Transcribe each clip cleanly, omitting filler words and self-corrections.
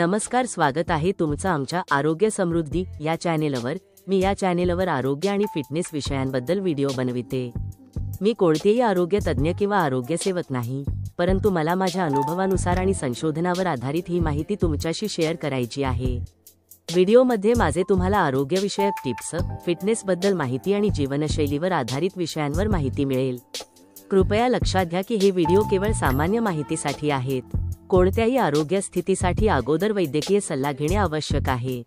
नमस्कार, स्वागत आहे तुमचं आमच्या आरोग्य समृद्धी या चॅनेलवर। मी या चॅनेलवर आरोग्य आणि फिटनेस विषयांबद्दल व्हिडिओ बनविते। मी कोणतेही आरोग्य तज्ञ किंवा आरोग्य सेवक नाही, परंतु मला माझ्या अनुभवानुसार आणि संशोधनावर आधारित ही माहिती तुमच्याशी शेअर करायची आहे। व्हिडिओमध्ये माझे तुम्हाला आरोग्यविषयक टिप्स, फिटनेसबद्दल माहिती आणि जीवनशैलीवर आधारित विषयांवर माहिती मिळेल। कृपया लक्षात घ्या की हे व्हिडिओ केवळ सामान्य माहितीसाठी आहेत। कोणत्याही आरोग्य स्थितीसाठी अगोदर वैद्यकीय सल्ला घेणे आवश्यक आहे।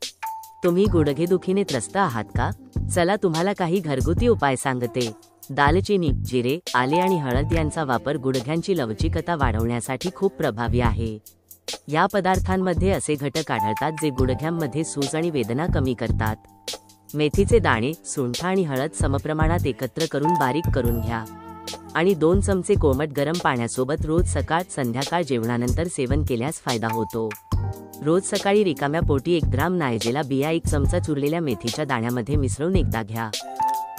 तुम्ही गुडघेदुखीने त्रस्त आहात का? चला तुम्हाला काही घरगुती उपाय सांगते। दालचिनी, जिरे, आले आणि हळद यांचा वापर गुडघ्यांची लवचिकता वाढवण्यासाठी खूप प्रभावी आहे। या पदार्थांमध्ये असे घटक आढळतात जे गुडघ्यांमध्ये सूज आणि वेदना कमी करतात। मेथीचे दाणे, सुंठ आणि हळद समप्रमाणात एकत्र करून बारीक करून घ्या आणि 2 चमचे कोमट गरम पाण्यासोबत रोज सकाळ संध्याकाळ जेवणानंतर सेवन केल्यास फायदा होतो। रोज सकाळी रिकाम्या पोटी 1 ग्राम नायजेला बिया 1 चमचा चुरलेल्या मेथीच्या दाण्यामध्ये मिसळून एकदा घ्या।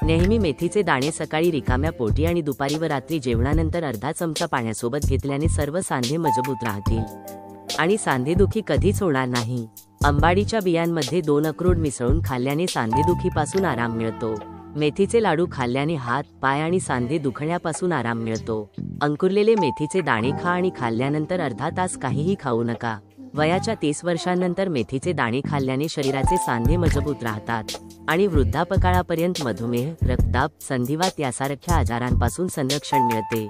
नेहमी मेथीचे दाणे सकाळी रिकाम्या पोटी आणि दुपारी व रात्री जेवणानंतर अर्धा चमचा पाण्यासोबत घेतल्याने सर्व सांधे मजबूत राहतील आणि सांधेदुखी कधीच होणार नाही। अंबाडीच्या बियांमध्ये 2 अक्रोड मिसळून खाल्ल्याने सांधेदुखीपासून आराम मिळतो। मेथीचे लाडू खाल्ल्याने हात, पाय आणि सांधे दुखण्यापासून आराम मिळतो। अंकुरलेले मेथीचे दाणे खा आणि खाल्ल्यानंतर अर्धा तास काहीही खाऊ नका। वयाच्या 30 वर्षांनंतर मेथीचे दाणे खाल्ल्याने शरीराचे सांधे मजबूत राहतात आणि वृद्धापकाळापर्यंत मधुमेह, रक्तदाब, संधिवात यासारख्या आजारांपासून संरक्षण मिळते।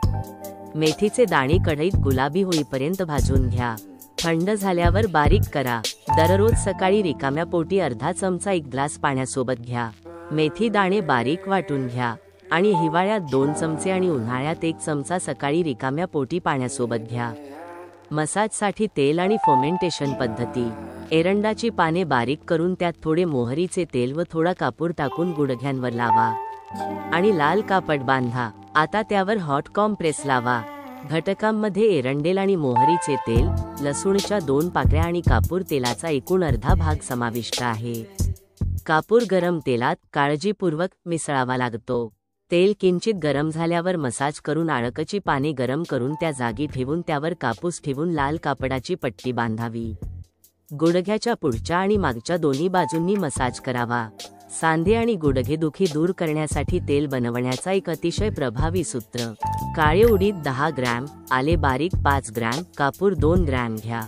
मेथीचे दाणे कढईत गुलाबी होईपर्यंत भाजून घ्या। थंड झाल्यावर बारीक करा। दररोज सकाळी रिकाम्या पोटी अर्धा चमचा 1 ग्लास पाण्यासोबत घ्या। मेथी दाणे बारीक वाटून घ्या आणि हिवाळ्यात 2 चमचे आणि उन्हाळ्यात 1 चमचा सकाळी रिकाम्या पोटी पाण्यासोबत घ्या। मसाजसाठी तेल आणि फोमेंटेशन पद्धती। एरंडाची पाने बारीक करून त्यात थोडे मोहरीचे तेल व थोडा कापूर टाकून गुडघ्यांवर लावा आणि लाल कापड बांधा। आता त्यावर हॉट कॉम्प्रेस लावा। घटकांमध्ये एरंडेल आणि मोहरीचे तेल, लसूणच्या 2 पाकळ्या आणि कापूर तेलाचा एकूण अर्धा भाग समाविष्ट आहे। कापूर गरम तेलात काळजीपूर्वक मिसळावा लागतो। तेल किंचित गरम झाल्यावर मसाज करून आळकची पाने गरम करून त्या जागी ठेवून त्यावर कापूस ठेवून लाल कापडाची पट्टी बांधावी। गुडघ्याच्या पुढच्या आणि मागच्या दोन्ही बाजूंनी मसाज करावा। सांधे आणि गुडघेदुखी दूर करण्यासाठी तेल बनवण्याचा एक अतिशय प्रभावी सूत्र। काळे उडीद 10 ग्रॅम, आले बारीक 5 ग्रॅम, कापूर 2 ग्रॅम घ्या।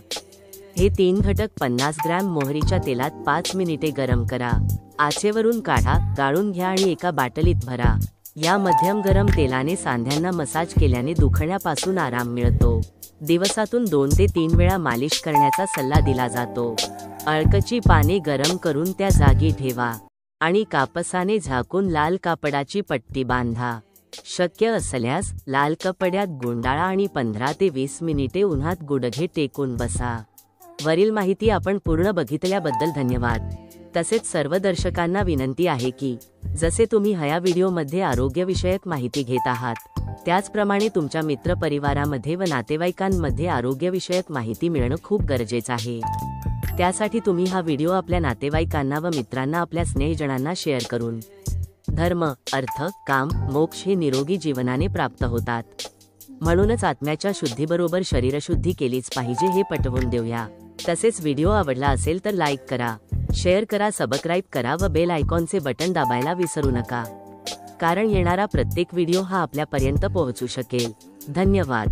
हे 3 घटक 50 ग्रॅम मोहरीच्या तेलात 5 मिनिटे गरम करा। आचेवरून काढा, गाळून घ्या आणि एका बाटलीत भरा। या मध्यम गरम तेलाने सांध्यांना मसाज केल्याने दुखण्यापासून आराम मिळतो। दिवसातून 2 ते 3 वेळा मालिश करण्याचा सल्ला दिला जातो। अळकची पाने गरम करून त्या जागी ठेवा आणि कापसाने झाकून लाल कापडाची पट्टी बांधा। शक्य असल्यास लाल कपड्यात गुंडाळा आणि 15 ते 20 मिनिटे उन्हात गुडघे टेकून बसा। वरील माहिती आपण पूर्ण बघितल्याबद्दल धन्यवाद। तसेच सर्व दर्शकांना विनंती आहे की जसे तुम्ही ह्या व्हिडिओमध्ये आरोग्यविषयक माहिती घेत आहात, त्याचप्रमाणे तुमच्या मित्रपरिवारामध्ये व नातेवाईकांमध्ये आरोग्यविषयक माहिती मिळणं खूप गरजेचं आहे। त्यासाठी तुम्ही हा व्हिडिओ आपल्या नातेवाईकांना व मित्रांना, आपल्या स्नेहजनांना शेअर करून धर्म, अर्थ, काम, मोक्ष हे निरोगी जीवनाने प्राप्त होतात। म्हणूनच आत्म्याच्या शुद्धीबरोबर शरीरशुद्धी केलीच पाहिजे हे पटवून देऊया। तसेच व्हिडिओ आवडला असेल तर लाईक करा, शेअर करा, सबस्क्राईब करा व बेल आयकॉनचे बटन दाबायला विसरू नका, कारण येणारा प्रत्येक व्हिडिओ हा आपल्यापर्यंत पोहोचू शकेल। धन्यवाद।